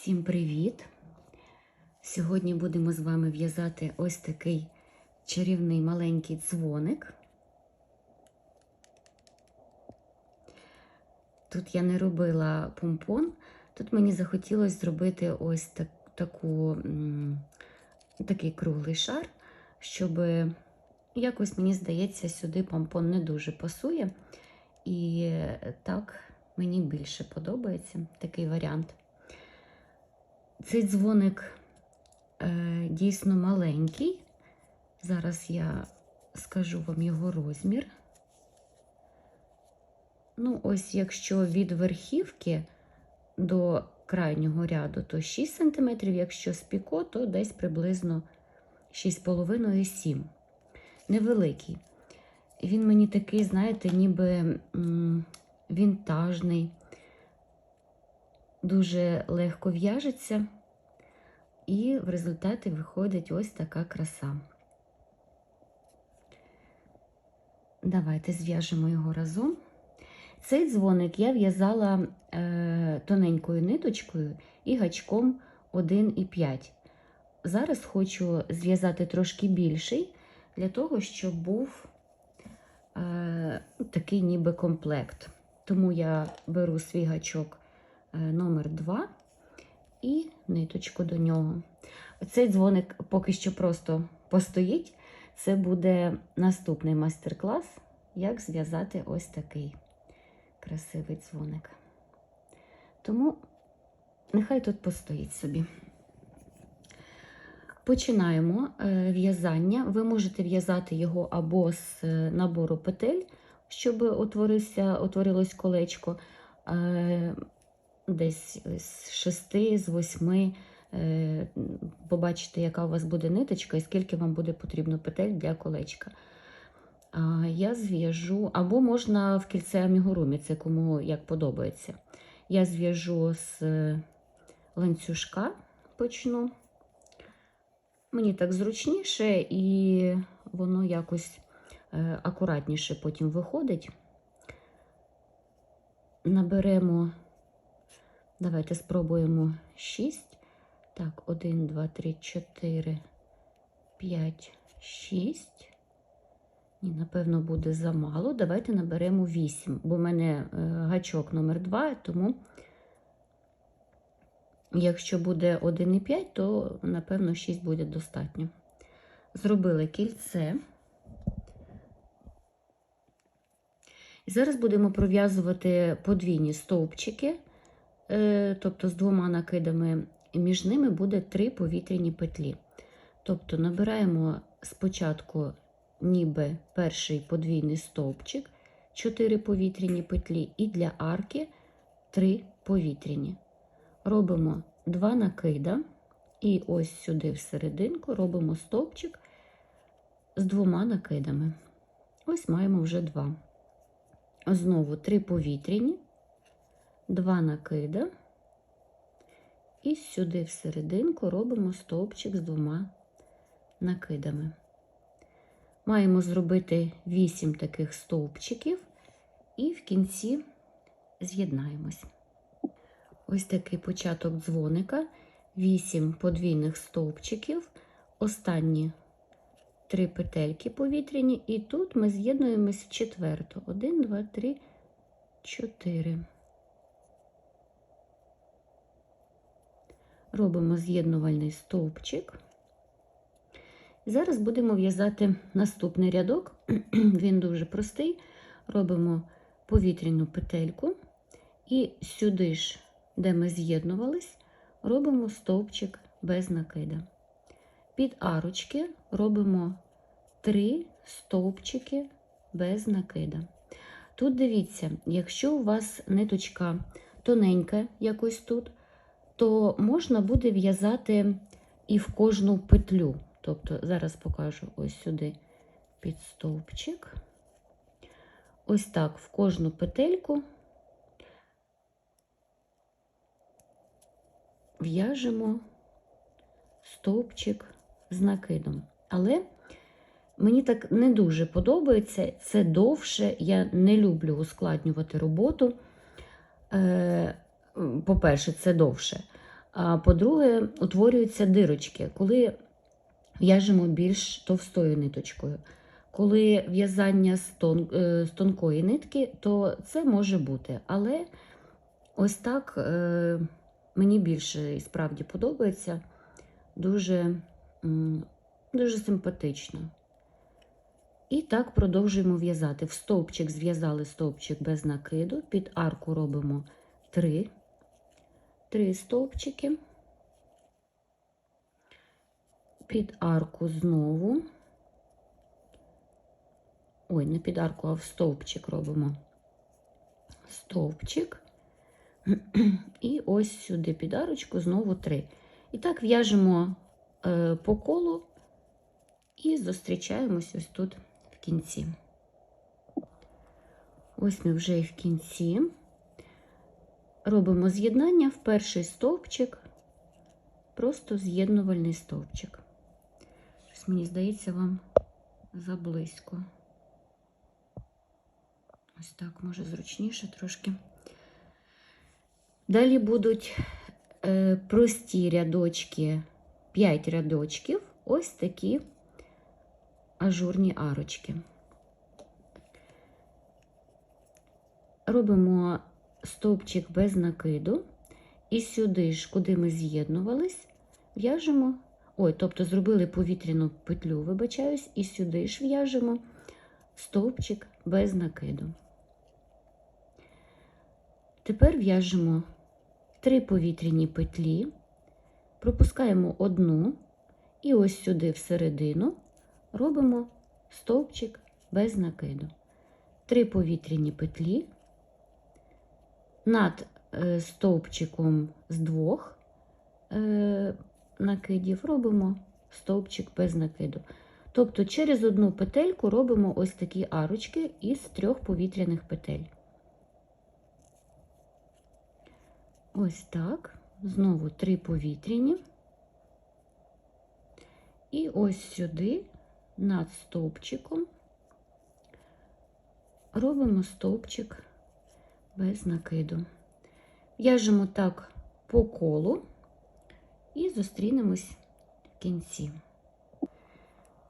Всім привіт! Сьогодні будемо з вами в'язати ось такий чарівний маленький дзвоник. Тут я не робила помпон, тут мені захотілося зробити ось такий круглий шар, щоб якось, мені здається, сюди помпон не дуже пасує. І так мені більше подобається такий варіант. Цей дзвоник дійсно маленький. Зараз я скажу вам його розмір. Ну, ось якщо від верхівки до крайнього ряду, то 6 см, якщо з піко, то десь приблизно 6,5-7. Невеликий. Він мені такий, знаєте, ніби вінтажний, дуже легко в'яжеться. І в результаті виходить ось така краса. Давайте зв'яжемо його разом. Цей дзвоник я в'язала тоненькою ниточкою і гачком 1,5. Зараз хочу зв'язати трошки більший, для того, щоб був такий ніби комплект. Тому я беру свій гачок номер 2 і ниточку до нього. Цей дзвоник поки що просто постоїть. Це буде наступний майстер-клас, як зв'язати ось такий красивий дзвоник. Тому нехай тут постоїть собі. Починаємо в'язання. Ви можете в'язати його або з набору петель, щоб утворилось колечко, десь з 6, з 8, побачите, яка у вас буде ниточка і скільки вам буде потрібно петель для колечка. Я зв'яжу, або можна в кільце амігурумі, це кому як подобається. Я зв'яжу з ланцюжка, почну. Мені так зручніше і воно якось акуратніше потім виходить. Наберемо, давайте спробуємо 6. Так, 1, 2, 3, 4, 5, 6. Ні, напевно, буде замало. Давайте наберемо 8, бо в мене гачок номер 2, тому якщо буде 1,5, то, напевно, 6 буде достатньо. Зробили кільце. І зараз будемо пров'язувати подвійні стовпчики, тобто з 2 накидами, і між ними буде 3 повітряні петлі. Тобто набираємо спочатку ніби перший подвійний стовпчик, 4 повітряні петлі, і для арки 3 повітряні. Робимо 2 накида, і ось сюди всерединку робимо стовпчик з 2 накидами. Ось маємо вже 2. Знову 3 повітряні, 2 накида, і сюди всерединку робимо стовпчик з 2 накидами. Маємо зробити 8 таких стовпчиків і в кінці з'єднаємось. Ось такий початок дзвоника, 8 подвійних стовпчиків, останні 3 петельки повітряні, і тут ми з'єднуємось в четверту. 1, 2, 3, 4. Робимо з'єднувальний стовпчик. Зараз будемо в'язати наступний рядок. Він дуже простий. Робимо повітряну петельку і сюди ж, де ми з'єднувались, робимо стовпчик без накида. Під арочки робимо 3 стовпчики без накида. Тут дивіться, якщо у вас ниточка тоненька якось тут, то можна буде в'язати і в кожну петлю. Тобто зараз покажу ось сюди під стовпчик. Ось так в кожну петельку в'яжемо стовпчик з накидом. Але мені так не дуже подобається, це довше, я не люблю ускладнювати роботу. По-перше, це довше. А по-друге, утворюються дирочки, коли в'яжемо більш товстою ниточкою. Коли в'язання з тонкої нитки, то це може бути. Але ось так мені більше і справді подобається. Дуже, дуже симпатично. І так продовжуємо в'язати. В стовпчик зв'язали стовпчик без накиду, під арку робимо 3 стовпчики, під арку знову, ой, не під арку, а в стовпчик робимо стовпчик, і ось сюди під арочку знову 3. І так в'яжемо по колу і зустрічаємось ось тут в кінці. Ось ми вже і в кінці. Робимо з'єднання в перший стовпчик, просто з'єднувальний стовпчик. Щось, мені здається, вам заблизько. Ось так, може зручніше трошки. Далі будуть прості рядочки, 5 рядочків, ось такі ажурні арочки. Робимо стовпчик без накиду, і сюди ж, куди ми з'єднувались, в'яжемо, тобто зробили повітряну петлю, вибачаюсь, і сюди ж в'яжемо стовпчик без накиду. Тепер в'яжемо 3 повітряні петлі, пропускаємо одну, і ось сюди всередину робимо стовпчик без накиду. 3 повітряні петлі, над стовпчиком з 2 накидів робимо стовпчик без накиду. Тобто через одну петельку робимо ось такі арочки із 3 повітряних петель. Ось так. Знову 3 повітряні. І ось сюди над стовпчиком робимо стовпчик без накиду. В'яжемо так по колу і зустрінемось в кінці.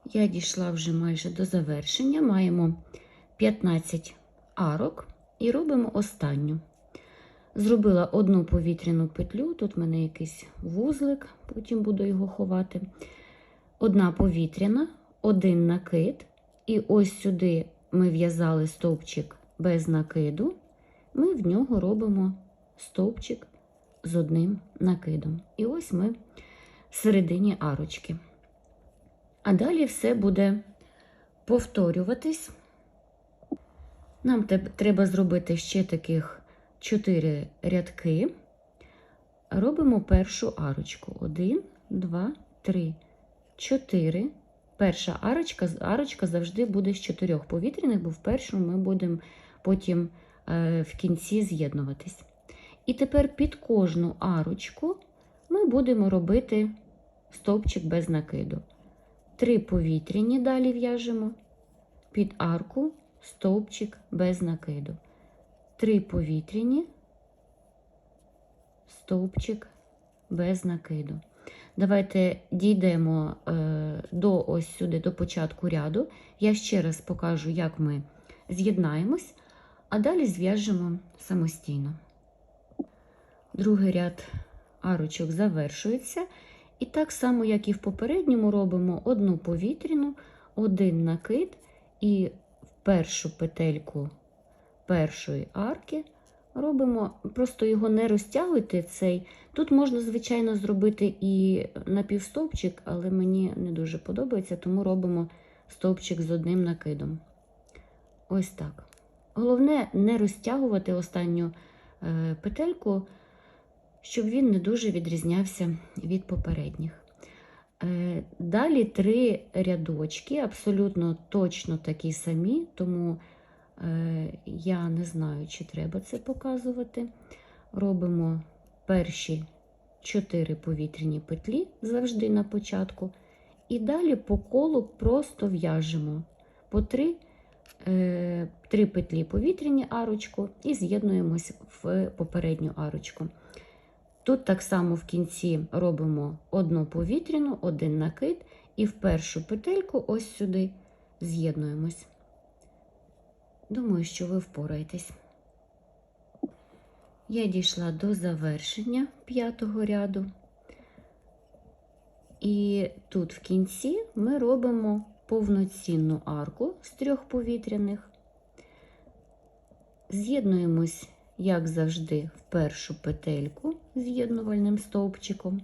Я дійшла вже майже до завершення. Маємо 15 арок і робимо останню. Зробила одну повітряну петлю, тут в мене якийсь вузлик, потім буду його ховати. Одна повітряна, один накид, і ось сюди ми в'язали стовпчик без накиду, ми в нього робимо стовпчик з одним накидом. І ось ми всередині арочки. А далі все буде повторюватись. Нам треба зробити ще таких 4 рядки. Робимо першу арочку. 1, 2, 3, 4. Перша арочка завжди буде з 4 повітряних, бо в першому ми будемо потім в кінці з'єднуватись. І тепер під кожну арочку ми будемо робити стовпчик без накиду. 3 повітряні далі в'яжемо, під арку стовпчик без накиду. 3 повітряні, стовпчик без накиду. Давайте дійдемо до ось сюди, до початку ряду. Я ще раз покажу, як ми з'єднаємось, а далі зв'яжемо самостійно. Другий ряд арочок завершується. І так само, як і в попередньому, робимо одну повітряну, один накид, і в першу петельку першої арки робимо, просто його не розтягуйте цей. Тут можна, звичайно, зробити і напівстовпчик, але мені не дуже подобається, тому робимо стовпчик з одним накидом. Ось так. Головне не розтягувати останню петельку, щоб він не дуже відрізнявся від попередніх. Далі 3 рядочки, абсолютно точно такі самі, тому я не знаю, чи треба це показувати. Робимо перші 4 повітряні петлі завжди на початку, і далі по колу просто в'яжемо по 3 петлі повітряні арочку і з'єднуємось в попередню арочку. Тут так само в кінці робимо одну повітряну, один накид і в першу петельку ось сюди з'єднуємось. Думаю, що ви впораєтесь. Я дійшла до завершення 5-го ряду. І тут в кінці ми робимо повноцінну арку з 3 повітряних. З'єднуємось, як завжди, в першу петельку з'єднувальним стовпчиком.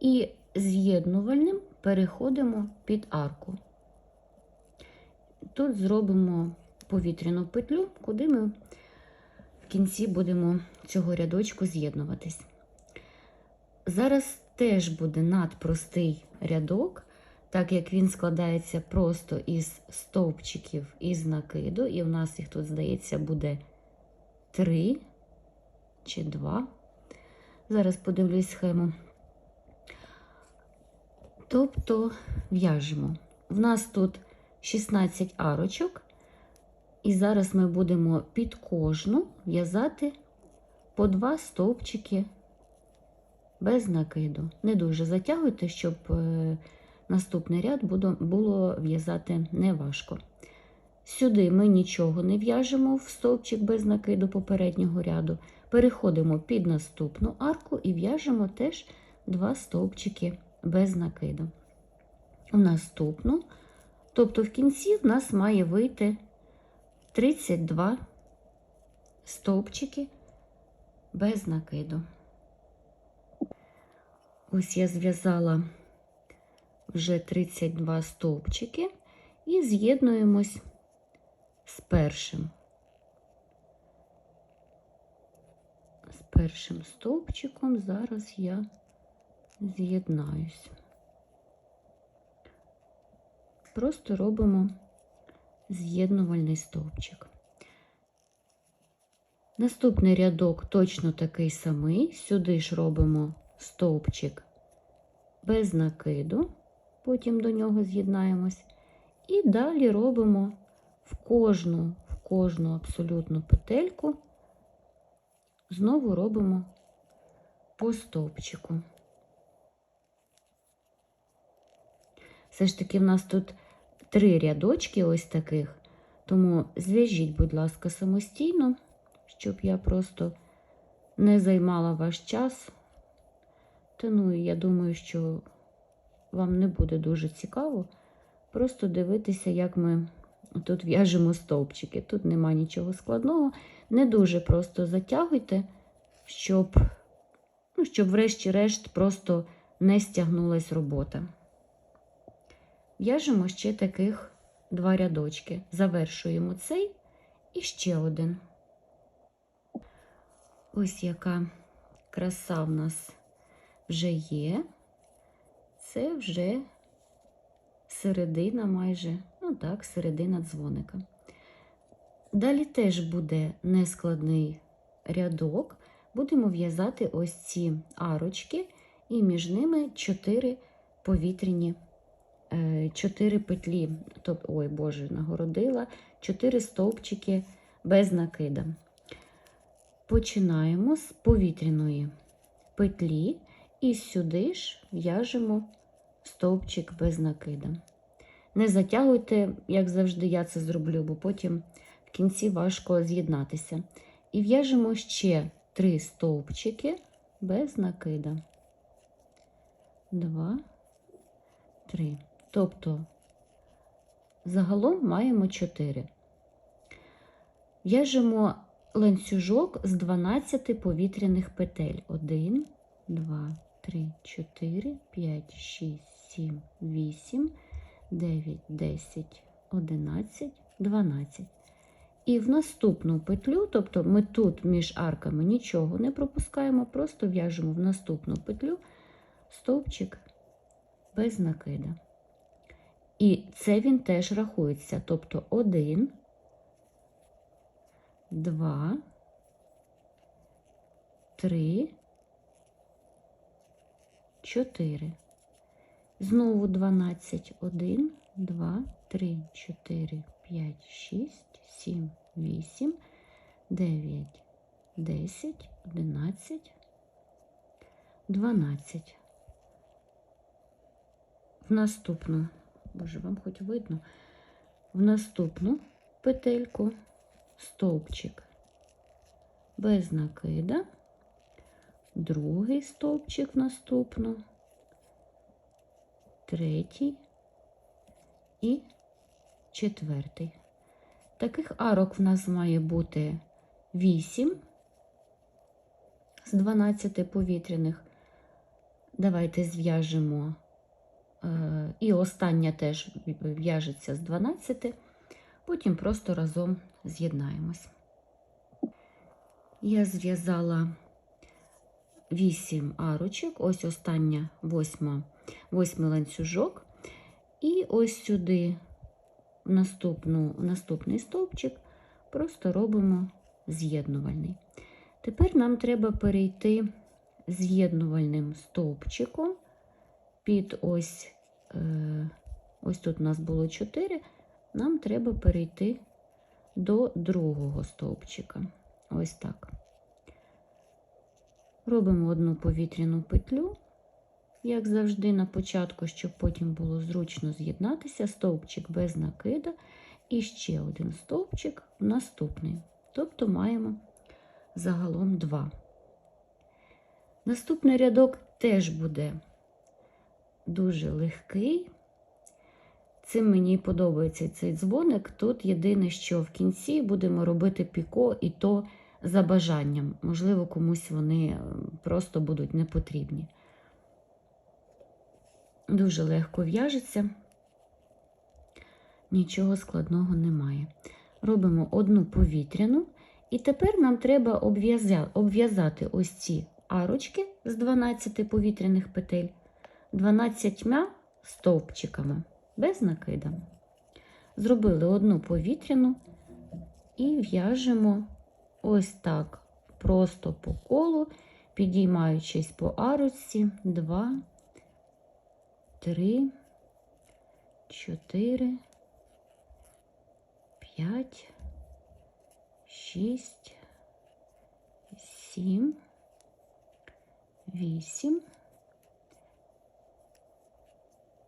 І з'єднувальним переходимо під арку. Тут зробимо повітряну петлю, куди ми в кінці будемо цього рядочку з'єднуватись. Зараз теж буде надпростий рядок, так як він складається просто із стовпчиків із накиду, і в нас їх тут, здається, буде 3 чи 2. Зараз подивлюсь схему. Тобто в'яжемо. В нас тут 16 арочок, і зараз ми будемо під кожну в'язати по 2 стовпчики без накиду. Не дуже затягуйте, щоб наступний ряд було в'язати неважко. Сюди ми нічого не в'яжемо в стовпчик без накиду попереднього ряду. Переходимо під наступну арку і в'яжемо теж 2 стовпчики без накиду. В наступну, тобто в кінці в нас має вийти 32 стовпчики без накиду. Ось я зв'язала вже 32 стовпчики і з'єднуємось з першим стовпчиком. Зараз я з'єднаюсь. Просто робимо з'єднувальний стовпчик. Наступний рядок точно такий самий. Сюди ж робимо стовпчик без накиду, потім до нього з'єднаємось. І далі робимо в кожну абсолютну петельку, знову робимо по стовпчику. Все ж таки в нас тут 3 рядочки ось таких, тому зв'яжіть, будь ласка, самостійно, щоб я просто не займала ваш час. Та ну, я думаю, що вам не буде дуже цікаво просто дивитися, як ми тут в'яжемо стовпчики. Тут нема нічого складного. Не дуже просто затягуйте, щоб врешті-решт просто не стягнулась робота. В'яжемо ще таких 2 рядочки. Завершуємо цей і ще один. Ось яка краса в нас вже є. Це вже середина майже, ну так, середина дзвоника. Далі теж буде нескладний рядок. Будемо в'язати ось ці арочки і між ними 4 повітряні, 4 петлі, тобто, ой, Боже, нагородила, 4 стовпчики без накида. Починаємо з повітряної петлі і сюди ж в'яжемо стовпчик без накида. Не затягуйте, як завжди я це зроблю, бо потім в кінці важко з'єднатися. І в'яжемо ще 3 стовпчики без накида. 2, 3. Тобто загалом маємо 4. В'яжемо ланцюжок з 12 повітряних петель. 1, 2, 3, 4, 5, 6, 7, 8, 9, 10, 11, 12. І в наступну петлю, тобто ми тут між арками нічого не пропускаємо, просто в'яжемо в наступну петлю стовпчик без накида. І це він теж рахується, тобто 1, 2, 3, 4. Знову 12. 1, 2, 3, 4, 5, 6, 7, 8, 9, 10, 11, 12. В наступну, боже, вам хоч видно, в наступну петельку стовпчик без накида, другий стовпчик в наступну, третій і четвертий. Таких арок в нас має бути 8 з 12 повітряних. Давайте зв'яжемо, і остання теж в'яжеться з 12, потім просто разом з'єднаємось. Я зв'язала 8 арочок, ось остання восьмий ланцюжок, і ось сюди в наступний стовпчик просто робимо з'єднувальний. Тепер нам треба перейти з'єднувальним стовпчиком під ось тут у нас було 4, нам треба перейти до другого стовпчика. Ось так. Робимо одну повітряну петлю, як завжди на початку, щоб потім було зручно з'єднатися, стовпчик без накида і ще один стовпчик в наступний. Тобто маємо загалом 2. Наступний рядок теж буде дуже легкий. Цим мені подобається цей дзвоник. Тут єдине, що в кінці будемо робити піко, і то за бажанням. Можливо, комусь вони просто будуть не потрібні. Дуже легко в'яжеться, нічого складного немає. Робимо одну повітряну, і тепер нам треба обв'язати ось ці арочки з 12 повітряних петель 12 стовпчиками без накида. Зробили одну повітряну і в'яжемо ось так, просто по колу, підіймаючись по арочці. 2, 3, 4, 5, 6, 7, 8,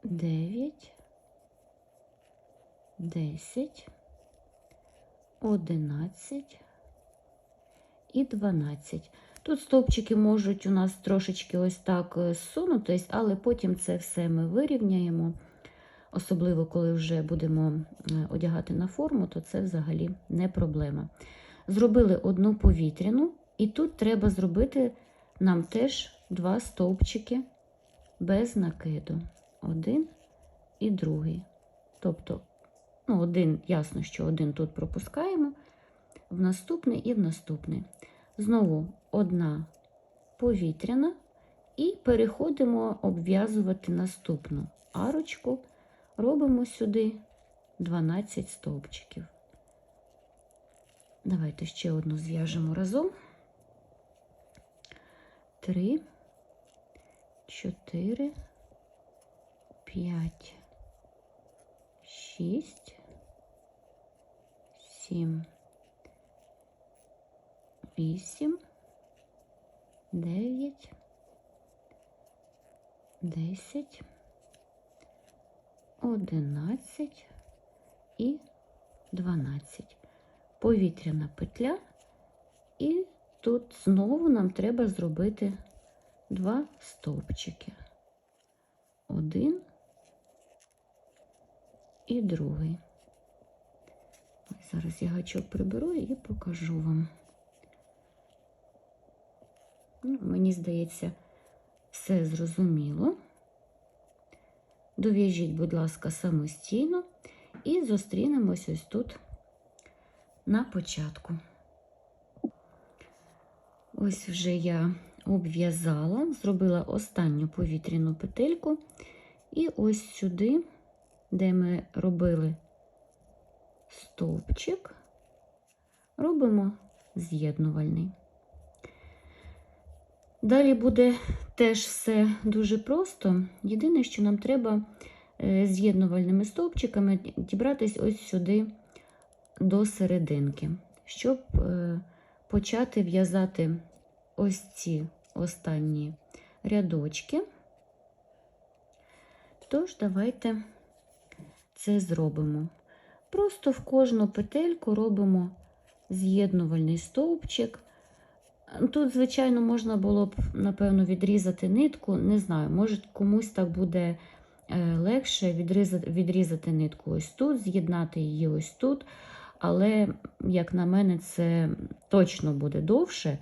9, 10, 11 і 12. Тут стовпчики можуть у нас трошечки ось так зсунутись, але потім це все ми вирівняємо. Особливо, коли вже будемо одягати на форму, то це взагалі не проблема. Зробили одну повітряну, і тут треба зробити нам теж 2 стовпчики без накиду. Один і другий. Тобто, один, ясно, що один тут пропускаємо, в наступний і в наступний. Знову одна повітряна і переходимо обв'язувати наступну арочку. Робимо сюди 12 стовпчиків. Давайте ще одну зв'яжемо разом. 3, 4, 5, 6, 7, 8, 9, 10, 11 і 12. Повітряна петля, і тут знову нам треба зробити 2 стовпчики. Один і другий. Зараз я гачок приберу і покажу вам. Мені здається, все зрозуміло. Дов'яжіть, будь ласка, самостійно і зустрінемось ось тут на початку. Ось вже я обв'язала, зробила останню повітряну петельку, і ось сюди, де ми робили стовпчик, робимо з'єднувальний. Далі буде теж все дуже просто. Єдине, що нам треба з'єднувальними стовпчиками дібратись ось сюди до серединки, щоб почати в'язати ось ці останні рядочки. Тож, давайте це зробимо. Просто в кожну петельку робимо з'єднувальний стовпчик. Тут, звичайно, можна було б, напевно, відрізати нитку. Не знаю, може комусь так буде легше відрізати нитку ось тут, з'єднати її ось тут. Але, як на мене, це точно буде довше,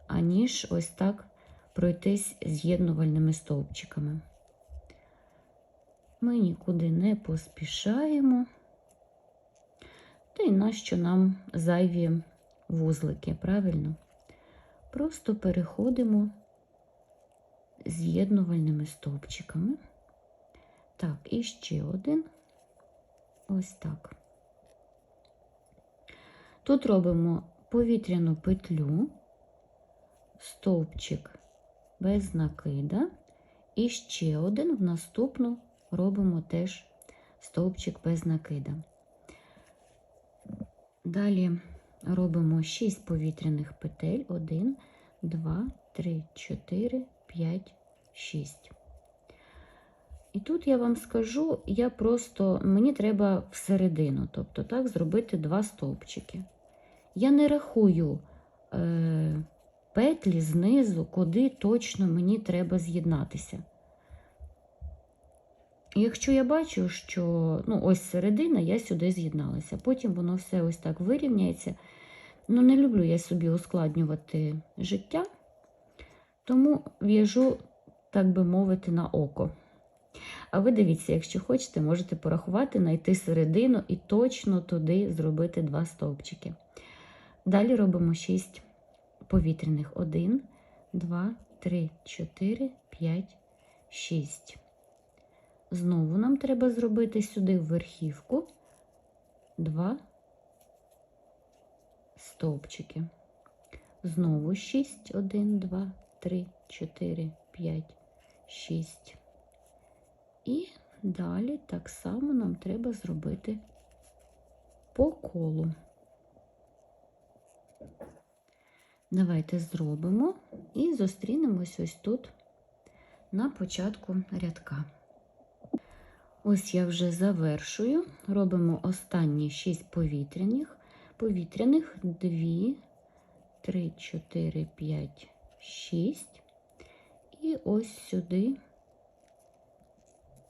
аніж ось так пройтись з'єднувальними стовпчиками. Ми нікуди не поспішаємо. Та й нащо нам зайві вузлики, правильно? Просто переходимо з'єднувальними стовпчиками. Так, і ще один. Ось так. Тут робимо повітряну петлю, стовпчик без накида, і ще один в наступну робимо теж стовпчик без накида. Далі робимо 6 повітряних петель. 1, 2, 3, 4, 5, 6. І тут я вам скажу, мені треба всередину, тобто так, зробити 2 стовпчики. Я не рахую петлі знизу, куди точно мені треба з'єднатися. Якщо я бачу, що ось середина, я сюди з'єдналася, потім воно все ось так вирівняється. Не люблю я собі ускладнювати життя, тому в'яжу, так би мовити, на око. А ви дивіться, якщо хочете, можете порахувати, знайти середину і точно туди зробити 2 стовпчики. Далі робимо 6 повітряних. 1, 2, 3, 4, 5, 6. Знову нам треба зробити сюди в верхівку 2 стовпчики. Знову 6, 1, 2, 3, 4, 5, 6. І далі так само нам треба зробити по колу. Давайте зробимо і зустрінемось ось тут на початку рядка. Ось я вже завершую. Робимо останні 6 повітряних 2, 3, 4, 5, 6. І ось сюди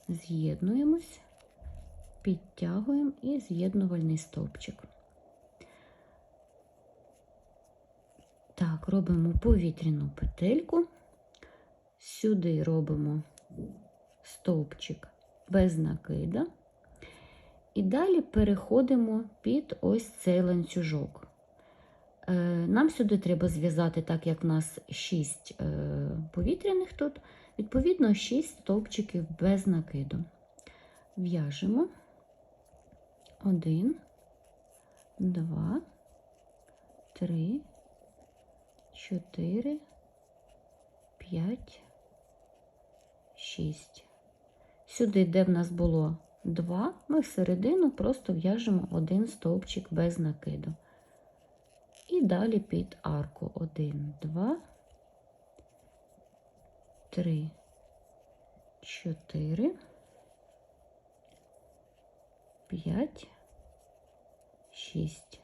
з'єднуємось, підтягуємо і з'єднувальний стовпчик. Так, робимо повітряну петельку, сюди робимо стовпчик без накида, і далі переходимо під ось цей ланцюжок. Нам сюди треба зв'язати, так як в нас 6 повітряних тут, відповідно 6 стовпчиків без накиду. В'яжемо 1, 2, 3, 4, 5, 6. Сюди, де в нас було 2, ми всередину просто в'яжемо 1 стовпчик без накиду. І далі під арку 1, 2, 3, 4, 5, 6.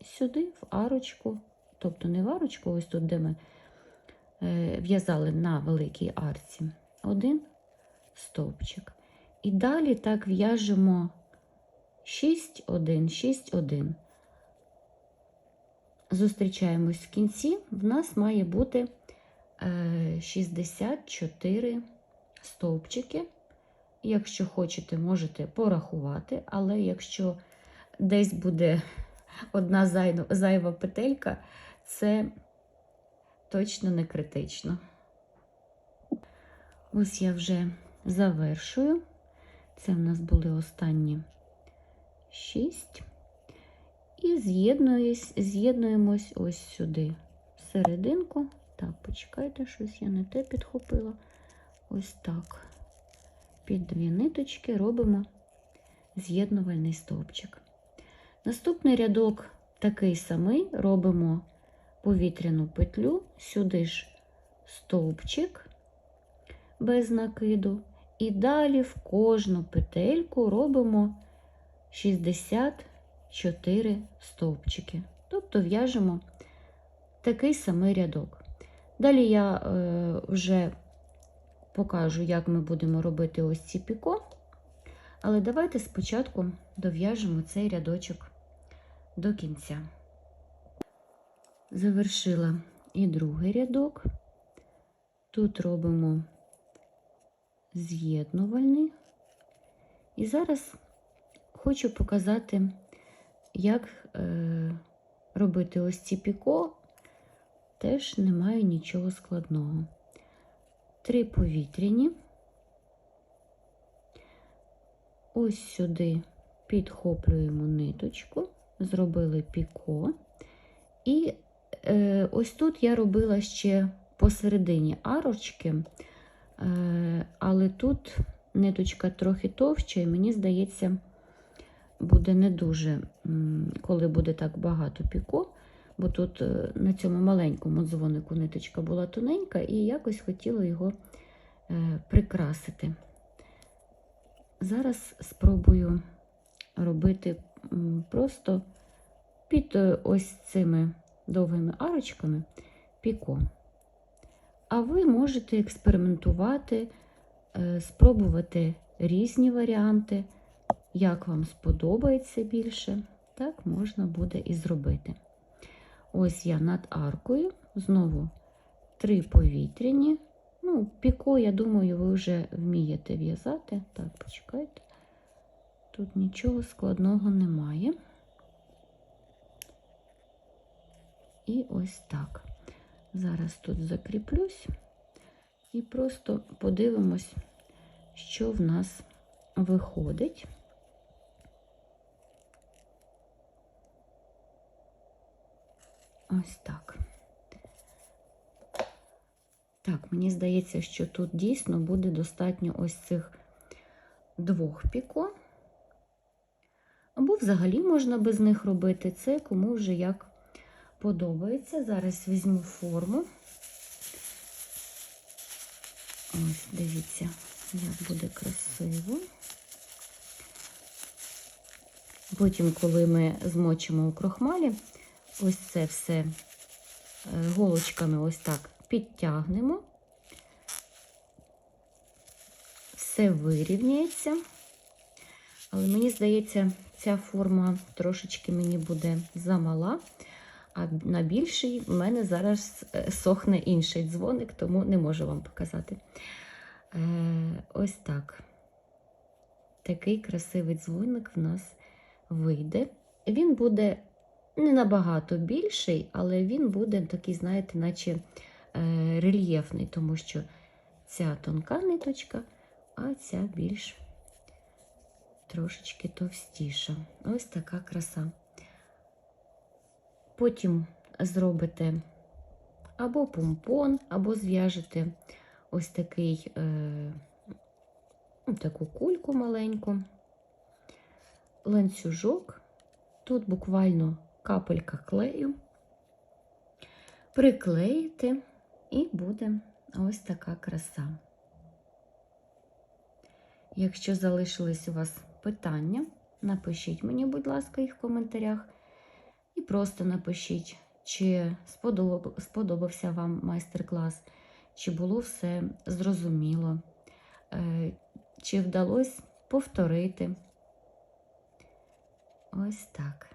Сюди в арочку, тобто не в арочку, ось тут, де ми в'язали на великій арці, 1 стовпчик. І далі так в'яжемо 6, 1, 6, 1. Зустрічаємось в кінці, в нас має бути 64 стовпчики. Якщо хочете, можете порахувати, але якщо десь буде одна зайва петелька, це точно не критично. Ось я вже завершую. Це в нас були останні 6. І з'єднуємось ось сюди, в серединку. Так, почекайте, щось я не те підхопила. Ось так. Під 2 ниточки робимо з'єднувальний стовпчик. Наступний рядок такий самий, робимо повітряну петлю, сюди ж стовпчик без накиду. І далі в кожну петельку робимо 64 стовпчики. Тобто в'яжемо такий самий рядок. Далі я вже покажу, як ми будемо робити ось ці піко. Але давайте спочатку дов'яжемо цей рядочок до кінця. Завершила і другий рядок. Тут робимо з'єднувальний. І зараз хочу показати, як робити ось ці піко. Теж немає нічого складного. 3 повітряні. Ось сюди підхоплюємо ниточку, зробили піко. І ось тут я робила ще посередині арочки, але тут ниточка трохи товща, і мені здається, буде не дуже, коли буде так багато піко, бо тут на цьому маленькому дзвонику ниточка була тоненька, і якось хотіла його прикрасити. Зараз спробую робити просто під ось цими довгими арочками піко. А ви можете експериментувати, спробувати різні варіанти, як вам сподобається більше, так можна буде і зробити. Ось я над аркою, знову 3 повітряні. Ну, піко, я думаю, ви вже вмієте в'язати. Так, почекайте. Тут нічого складного немає. І ось так. Зараз тут закріплюсь і просто подивимось, що в нас виходить. Ось так. Так, мені здається, що тут дійсно буде достатньо ось цих 2 піко. Або взагалі можна без них робити. Це кому вже як подобається. Зараз візьму форму. Ось, дивіться, як буде красиво. Потім, коли ми змочимо у крохмалі, ось це все голочками ось так підтягнемо. Все вирівняється. Але мені здається, ця форма трошечки мені буде замала, а на більший в мене зараз сохне інший дзвоник, тому не можу вам показати. Ось так. Такий красивий дзвоник в нас вийде. Він буде не набагато більший, але він буде такий, знаєте, наче рельєфний, тому що ця тонка ниточка, а ця більш трошечки товстіша. Ось така краса. Потім зробите або помпон, або зв'яжете ось такий, таку кульку маленьку, ланцюжок. Тут буквально капелька клею. Приклеїте і буде ось така краса. Якщо залишились у вас питання, напишіть мені, будь ласка, їх в коментарях. І просто напишіть, чи сподобався вам майстер-клас, чи було все зрозуміло, чи вдалося повторити. Ось так.